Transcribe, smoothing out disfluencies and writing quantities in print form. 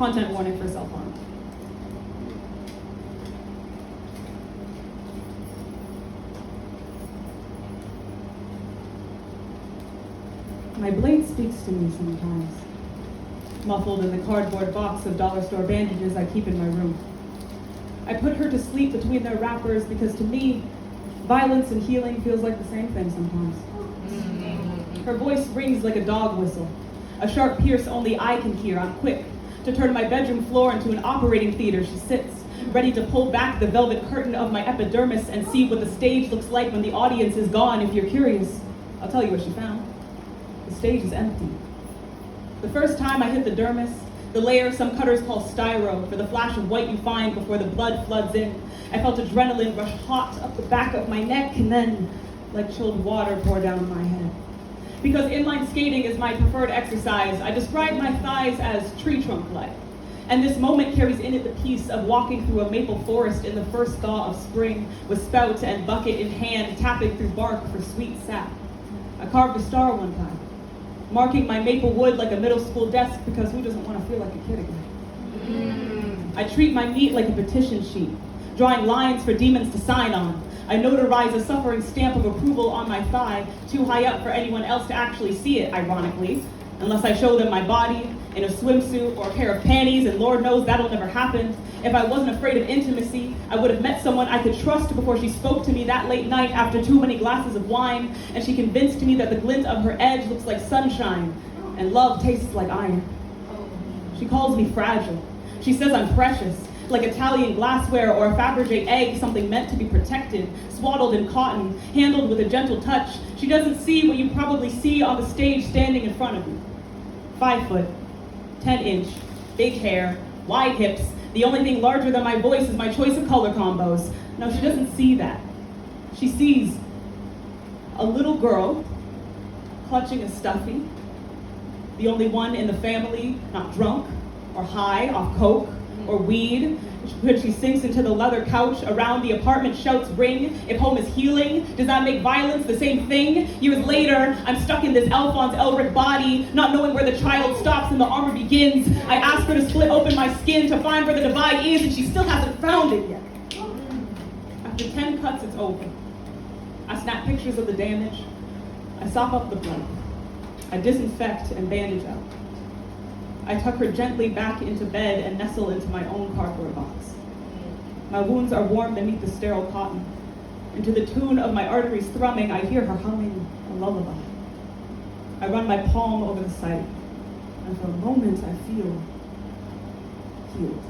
Content warning for self-harm. My blade speaks to me sometimes, muffled in the cardboard box of dollar store bandages I keep in my room. I put her to sleep between their wrappers because to me, violence and healing feels like the same thing sometimes. Her voice rings like a dog whistle, a sharp pierce only I can hear. I'm quick to turn my bedroom floor into an operating theater. She sits, ready to pull back the velvet curtain of my epidermis and see what the stage looks like when the audience is gone. If you're curious, I'll tell you what she found. The stage is empty. The first time I hit the dermis, the layer some cutters call styro, for the flash of white you find before the blood floods in, I felt adrenaline rush hot up the back of my neck and then, like chilled water, pour down my head. Because inline skating is my preferred exercise, I describe my thighs as tree trunk-like. And this moment carries in it the peace of walking through a maple forest in the first thaw of spring, with spout and bucket in hand, tapping through bark for sweet sap. I carved a star one time, marking my maple wood like a middle school desk, because who doesn't want to feel like a kid again? I treat my meat like a petition sheet, drawing lines for demons to sign on. I notarize a suffering stamp of approval on my thigh, too high up for anyone else to actually see it, ironically, unless I show them my body in a swimsuit or a pair of panties, and Lord knows that'll never happen. If I wasn't afraid of intimacy, I would have met someone I could trust before she spoke to me that late night after too many glasses of wine, and she convinced me that the glint of her edge looks like sunshine, and love tastes like iron. She calls me fragile. She says I'm precious, like Italian glassware or a Fabergé egg, something meant to be protected, swaddled in cotton, handled with a gentle touch. She doesn't see what you probably see on the stage standing in front of you. 5 foot, 10-inch, big hair, wide hips. The only thing larger than my voice is my choice of color combos. No, she doesn't see that. She sees a little girl clutching a stuffy, the only one in the family not drunk or high off coke or weed. When she sinks into the leather couch, around the apartment shouts ring. If home is healing, does that make violence the same thing? Years later, I'm stuck in this Alphonse Elric body, not knowing where the child stops and the armor begins. I ask her to split open my skin to find where the divide is, and she still hasn't found it yet. After 10 cuts, it's over. I snap pictures of the damage. I sop up the blood. I disinfect and bandage up. I tuck her gently back into bed and nestle into my own cardboard box. My wounds are warm beneath the sterile cotton, and to the tune of my arteries thrumming, I hear her humming a lullaby. I run my palm over the site, and for a moment I feel healed.